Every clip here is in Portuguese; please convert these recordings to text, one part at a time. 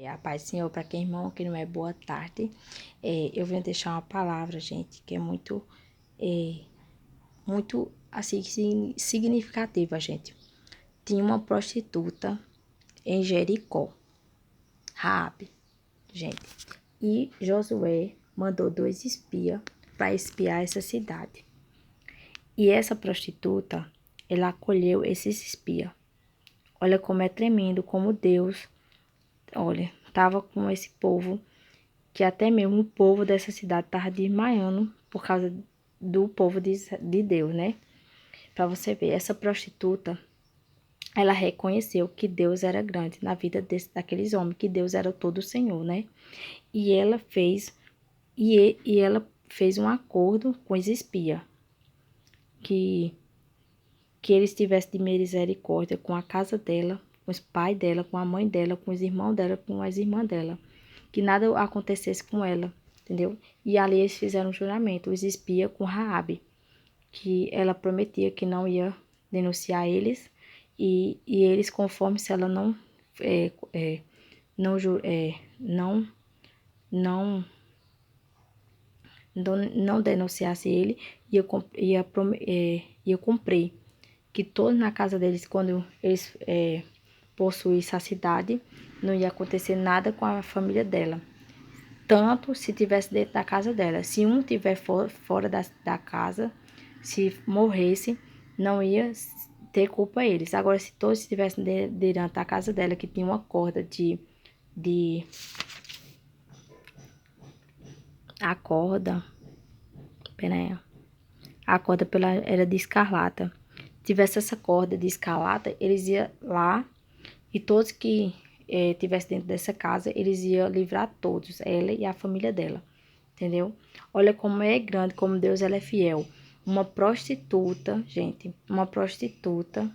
A paz do Senhor, para quem irmão que não é, boa tarde. Eu venho deixar uma palavra, gente, que é muito assim, significativa, gente. Tinha uma prostituta em Jericó, Raabe, gente. E Josué mandou 2 espias para espiar essa cidade. E essa prostituta, ela acolheu esses espias. Olha como é tremendo, como Deus, olha, estava com esse povo, que até mesmo o povo dessa cidade estava desmaiando por causa do povo de Deus, né? Para você ver, essa prostituta, ela reconheceu que Deus era grande na vida daqueles homens, que Deus era todo o Senhor, né? E ela fez um acordo com os espias, que eles tivessem de misericórdia com a casa dela, com os pais dela, com a mãe dela, com os irmãos dela, com as irmãs dela, que nada acontecesse com ela, entendeu? E ali eles fizeram um juramento, os espias com Raabe, que ela prometia que não ia denunciar eles, e eles, conforme se ela não denunciasse ele, ia cumprir que todos na casa deles, quando eles possuíssem a cidade, não ia acontecer nada com a família dela. Tanto se tivesse dentro da casa dela. Se um estiver fora da casa, se morresse, não ia ter culpa eles. Agora, se todos estivessem dentro da casa dela, que tinha uma corda a corda, peraí, a corda era de escarlata. Tivesse essa corda de escarlata, eles iam lá e todos que tivessem dentro dessa casa, eles iam livrar todos, ela e a família dela, entendeu? Olha como é grande, como Deus ela é fiel. Uma prostituta, gente, uma prostituta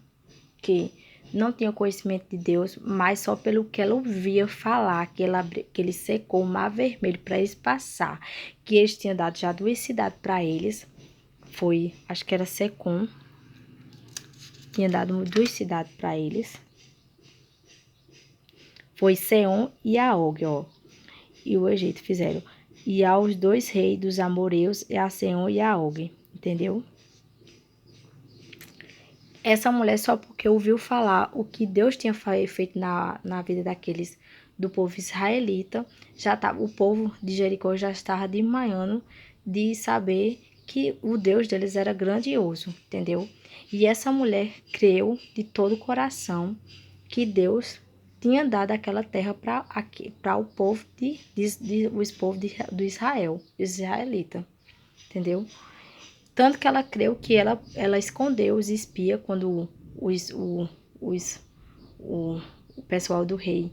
que não tinha conhecimento de Deus, mas só pelo que ela ouvia falar, que ele secou o mar vermelho para eles passar, que eles tinham dado já 2 cidades para eles, acho que era Secom, tinha dado 2 cidades para eles, foi Seom e Aog, ó, e o Egito fizeram, e aos 2 reis dos amoreus, a Seom e a Og, entendeu? Essa mulher, só porque ouviu falar o que Deus tinha feito na vida do povo israelita, o povo de Jericó já estava desmaiando de saber que o Deus deles era grandioso, entendeu? E essa mulher creu de todo o coração que Deus tinha dado aquela terra para o povo do Israel, israelita, entendeu? Tanto que ela creu que ela escondeu os espias quando o pessoal do rei,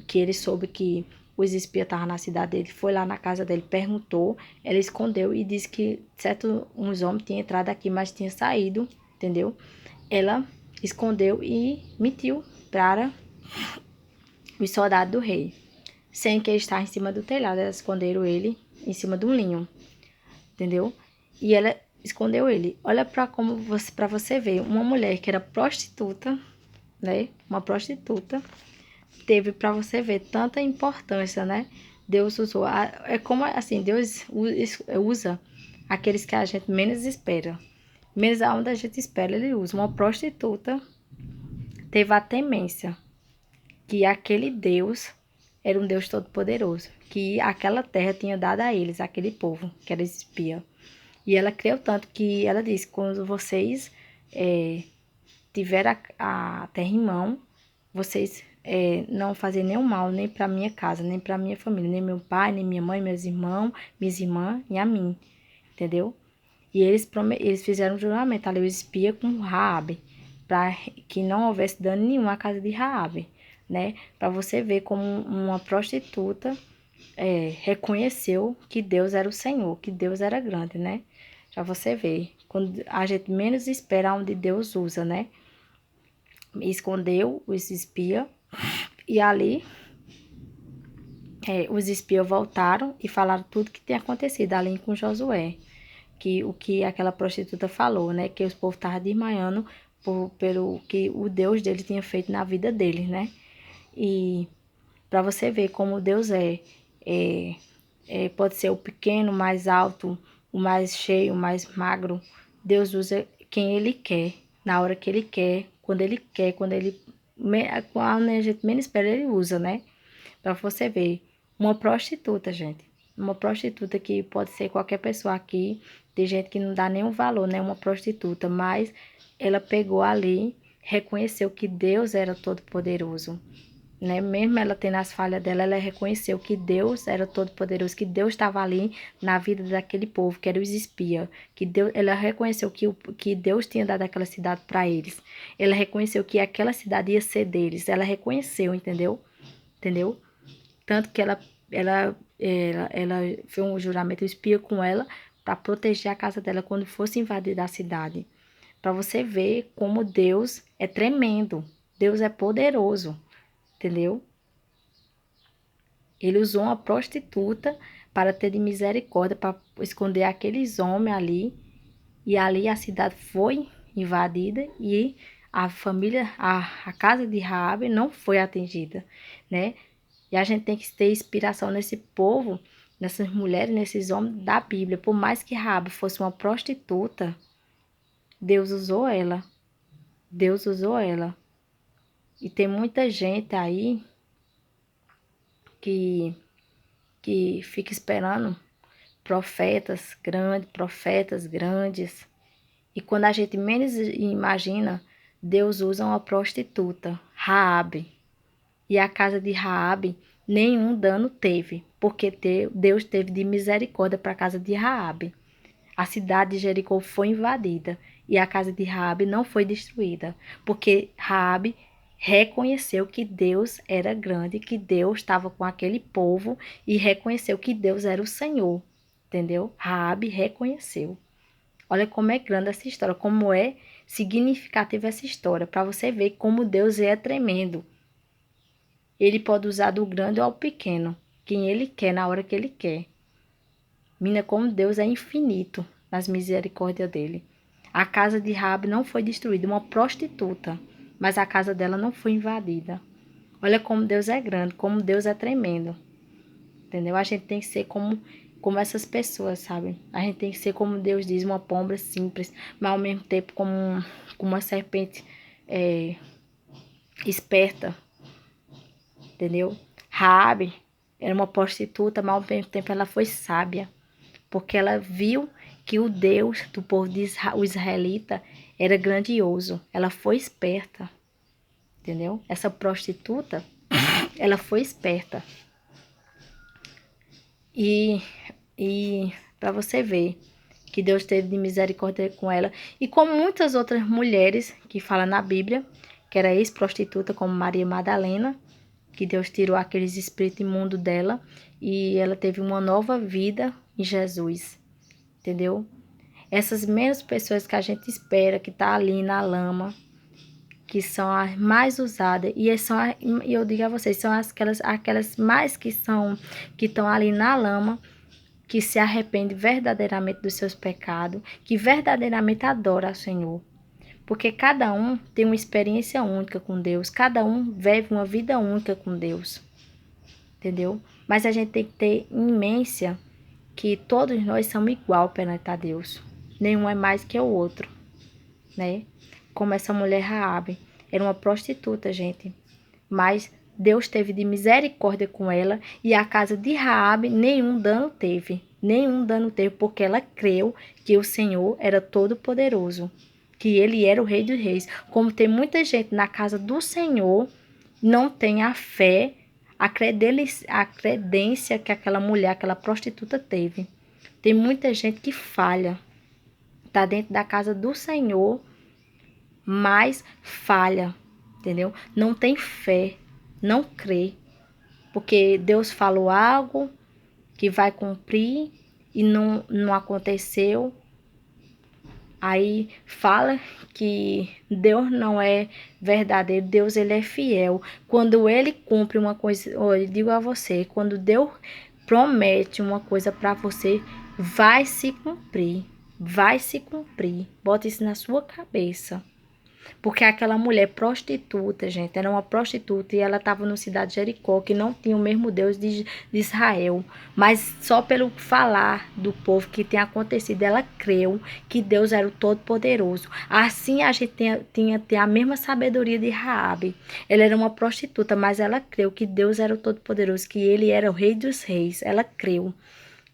que ele soube que os espias estavam na cidade dele, foi lá na casa dele, perguntou, ela escondeu e disse que uns homens tinham entrado aqui, mas tinham saído, entendeu? Ela escondeu e mentiu para os soldados do rei, sem que ele estava em cima do telhado, elas esconderam ele em cima de um linho, entendeu? E ela escondeu ele. Olha para você ver, uma mulher que era prostituta, né? Uma prostituta teve, para você ver, tanta importância, né? Deus usou, é como assim, Deus usa aqueles que a gente menos espera. Menos aonde a gente espera, ele usa. Uma prostituta teve a temência que aquele Deus era um Deus todo-poderoso, que aquela terra tinha dado a eles, aquele povo, que era espia. E ela creu tanto que ela disse, quando vocês tiverem a terra em mão, vocês não fazem nenhum mal, nem para minha casa, nem para minha família, nem meu pai, nem minha mãe, meus irmãos, minhas irmãs e a mim, entendeu? E eles fizeram um juramento ali, os espias com Raabe, para que não houvesse dano nenhum à casa de Raabe, né? Para você ver como uma prostituta reconheceu que Deus era o Senhor, que Deus era grande, né? Já você vê, quando a gente menos espera, onde Deus usa, né? Escondeu os espias e ali os espias voltaram e falaram tudo que tinha acontecido ali com Josué. O que aquela prostituta falou, né? Que os povos estavam desmaiando pelo que o Deus dele tinha feito na vida deles, né? E Para você ver como Deus pode ser o pequeno, o mais alto, o mais cheio, o mais magro. Deus usa quem Ele quer, na hora que Ele quer, quando quando a gente menos espera, Ele usa, né? Para você ver, uma prostituta, gente. Uma prostituta que pode ser qualquer pessoa aqui. Tem gente que não dá nenhum valor, né? Uma prostituta, mas ela pegou ali, reconheceu que Deus era todo-poderoso, né? Mesmo ela tendo as falhas dela, ela reconheceu que Deus era todo-poderoso, que Deus estava ali na vida daquele povo, que era os espias, que Deus, ela reconheceu que Deus tinha dado aquela cidade para eles. Ela reconheceu que aquela cidade ia ser deles. Ela reconheceu, entendeu? Entendeu? Tanto que ela fez um juramento espia com ela para proteger a casa dela quando fosse invadida a cidade. Para você ver como Deus é tremendo. Deus é poderoso, entendeu? Ele usou uma prostituta para ter de misericórdia, para esconder aqueles homens ali. E ali a cidade foi invadida e a casa de Raabe não foi atingida, né? E a gente tem que ter inspiração nesse povo, nessas mulheres, nesses homens da Bíblia. Por mais que Raabe fosse uma prostituta, Deus usou ela. Deus usou ela. E tem muita gente aí que, que fica esperando profetas grandes. E quando a gente menos imagina, Deus usa uma prostituta, Raabe. E a casa de Raabe nenhum dano teve, porque Deus teve de misericórdia para a casa de Raabe. A cidade de Jericó foi invadida e a casa de Raabe não foi destruída, porque Raabe reconheceu que Deus era grande, que Deus estava com aquele povo e reconheceu que Deus era o Senhor, entendeu? Raabe reconheceu. Olha como é grande essa história, como é significativa essa história, para você ver como Deus é tremendo. Ele pode usar do grande ao pequeno, quem ele quer, na hora que ele quer. Mina, como Deus é infinito nas misericórdias dele. A casa de Raabe não foi destruída, uma prostituta, mas a casa dela não foi invadida. Olha como Deus é grande, como Deus é tremendo. Entendeu? A gente tem que ser como essas pessoas, sabe? A gente tem que ser como Deus diz, uma pomba simples, mas ao mesmo tempo como uma serpente esperta, entendeu? Raabe era uma prostituta, mas ao mesmo tempo ela foi sábia, porque ela viu que o Deus do povo o israelita era grandioso. Ela foi esperta, entendeu? Essa prostituta, ela foi esperta. E para você ver que Deus teve de misericórdia com ela. E com muitas outras mulheres que fala na Bíblia, que era ex-prostituta, como Maria Madalena, que Deus tirou aqueles espíritos imundos dela e ela teve uma nova vida em Jesus, entendeu? Essas mesmas pessoas que a gente espera, que tá ali na lama, que são as mais usadas, e eu digo a vocês, são aquelas mais que estão ali na lama, que se arrepende verdadeiramente dos seus pecados, que verdadeiramente adora ao Senhor. Porque cada um tem uma experiência única com Deus, cada um vive uma vida única com Deus, entendeu? Mas a gente tem que ter em mente que todos nós somos igual perante a Deus. Nenhum é mais que o outro, né? Como essa mulher Raabe, era uma prostituta, gente. Mas Deus teve de misericórdia com ela e a casa de Raabe nenhum dano teve. Nenhum dano teve porque ela creu que o Senhor era todo poderoso, que ele era o Rei dos Reis. Como tem muita gente na casa do Senhor, não tem a fé, a credência que aquela mulher, aquela prostituta teve. Tem muita gente que falha, tá dentro da casa do Senhor, mas falha, entendeu? Não tem fé, não crê, porque Deus falou algo que vai cumprir e não aconteceu. Aí fala que Deus não é verdadeiro, Deus ele é fiel. Quando ele cumpre uma coisa, olha, eu digo a você, quando Deus promete uma coisa para você, vai se cumprir, vai se cumprir. Bota isso na sua cabeça. Porque aquela mulher prostituta, gente, era uma prostituta e ela estava na cidade de Jericó, que não tinha o mesmo Deus de Israel. Mas só pelo falar do povo que tinha acontecido, ela creu que Deus era o Todo-Poderoso. Assim a gente tinha a mesma sabedoria de Raabe. Ela era uma prostituta, mas ela creu que Deus era o Todo-Poderoso, que ele era o Rei dos Reis. Ela creu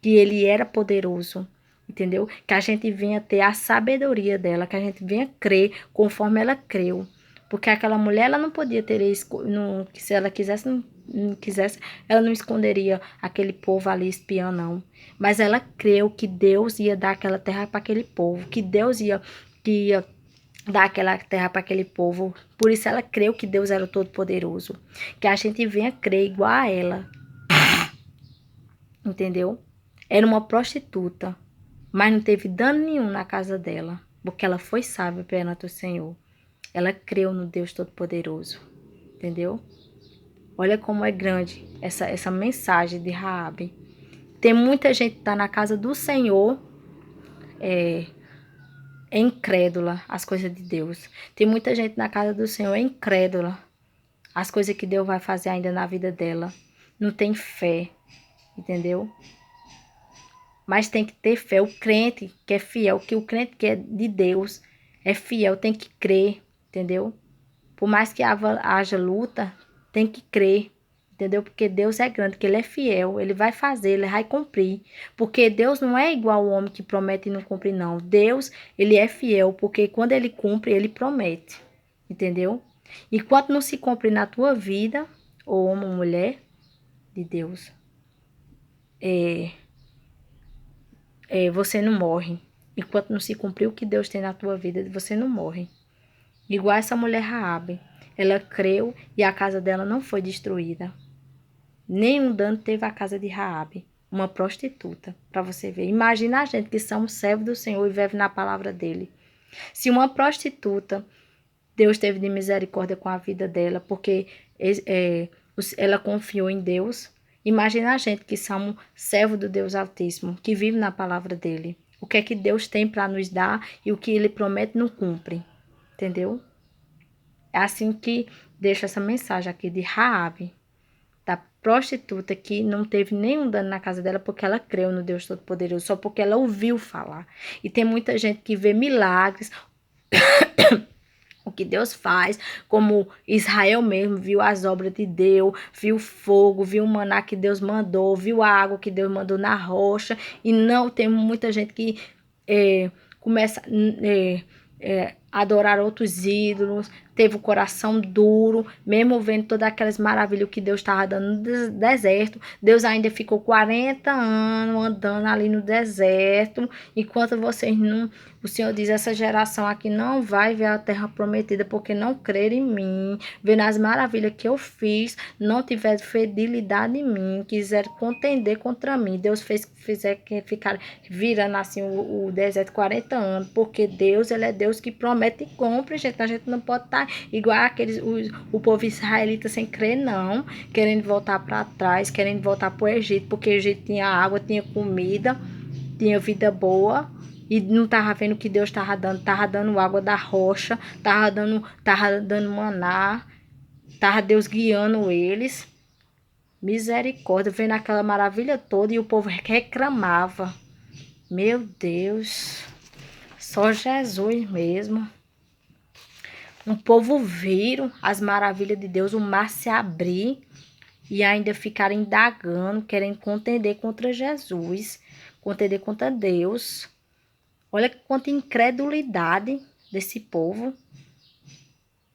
que ele era poderoso. Entendeu? Que a gente venha ter a sabedoria dela, que a gente venha crer conforme ela creu. Porque aquela mulher, ela não podia ter, se ela quisesse, não quisesse, ela não esconderia aquele povo ali espiando, não. Mas ela creu que Deus ia dar aquela terra para aquele povo, que Deus ia dar aquela terra para aquele povo. Por isso ela creu que Deus era o Todo-Poderoso. Que a gente venha crer igual a ela. Entendeu? Era uma prostituta. Mas não teve dano nenhum na casa dela, porque ela foi sábia perante o Senhor. Ela creu no Deus Todo-Poderoso, entendeu? Olha como é grande essa mensagem de Raabe. Tem muita gente que está na casa do Senhor, é incrédula às coisas de Deus. Tem muita gente na casa do Senhor incrédula às coisas que Deus vai fazer ainda na vida dela. Não tem fé, entendeu? Mas tem que ter fé. O crente que é fiel, que o crente que é de Deus é fiel, tem que crer, entendeu? Por mais que haja luta, tem que crer, entendeu? Porque Deus é grande, que Ele é fiel, Ele vai fazer, Ele vai cumprir. Porque Deus não é igual ao homem que promete e não cumpre, não. Deus, Ele é fiel, porque quando Ele cumpre, Ele promete, entendeu? Enquanto não se cumpre na tua vida, ou homem ou mulher de Deus, você não morre. Enquanto não se cumprir o que Deus tem na tua vida, você não morre. Igual essa mulher Raabe. Ela creu e a casa dela não foi destruída. Nenhum dano teve a casa de Raabe, uma prostituta, para você ver. Imagina a gente que somos servos do Senhor e vive na palavra dele. Se uma prostituta, Deus teve de misericórdia com a vida dela, porque ela confiou em Deus. Imagina a gente que somos servos do Deus Altíssimo, que vive na palavra dele. O que é que Deus tem para nos dar e o que ele promete não cumpre. Entendeu? É assim que deixa essa mensagem aqui de Raabe, da prostituta que não teve nenhum dano na casa dela porque ela creu no Deus Todo-Poderoso, só porque ela ouviu falar. E tem muita gente que vê milagres, o que Deus faz, como Israel mesmo viu as obras de Deus, viu fogo, viu o maná que Deus mandou, viu a água que Deus mandou na rocha, e não tem muita gente que começa a adorar outros ídolos, teve o coração duro, mesmo vendo todas aquelas maravilhas que Deus estava dando no deserto. Deus ainda ficou 40 anos andando ali no deserto, enquanto vocês não... O Senhor diz, essa geração aqui não vai ver a terra prometida, porque não crer em mim, ver nas maravilhas que eu fiz, não tiver fidelidade em mim, quiser contender contra mim. Deus fizer que ficar virando assim o deserto 40 anos, porque Deus, ele é Deus que promete e cumpre, gente. A gente não pode estar igual o povo israelita sem crer, não, querendo voltar para trás, querendo voltar para o Egito, porque o Egito tinha água, tinha comida, tinha vida boa, e não estava vendo o que Deus estava dando água da rocha, estava dando maná, estava Deus guiando eles. Misericórdia, vendo aquela maravilha toda e o povo reclamava. Meu Deus, só Jesus mesmo. Um povo viram as maravilhas de Deus, o mar se abrir e ainda ficaram indagando, querendo contender contra Jesus, contender contra Deus. Olha quanta incredulidade desse povo.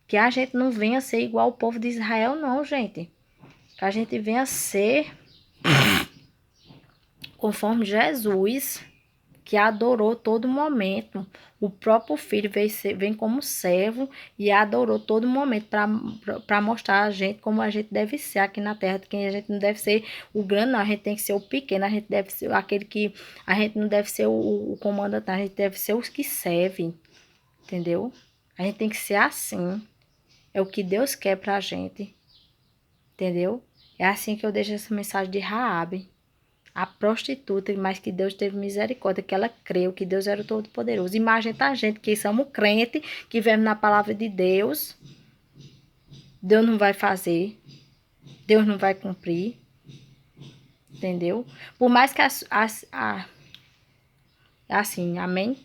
Que a gente não venha ser igual ao povo de Israel, não, gente. Que a gente venha ser conforme Jesus, que adorou todo momento. O próprio filho vem como servo e adorou todo momento para mostrar a gente como a gente deve ser aqui na terra. Que a gente não deve ser o grande, não. A gente tem que ser o pequeno. A gente deve ser aquele que... A gente não deve ser o comandante. A gente deve ser os que servem. Entendeu? A gente tem que ser assim. É o que Deus quer pra gente. Entendeu? É assim que eu deixo essa mensagem de Raabe. A prostituta, mas que Deus teve misericórdia, que ela creu que Deus era o Todo-Poderoso. Imagina a gente que somos crente, que vemos na palavra de Deus. Deus não vai fazer. Deus não vai cumprir. Entendeu? Por mais que assim, amém?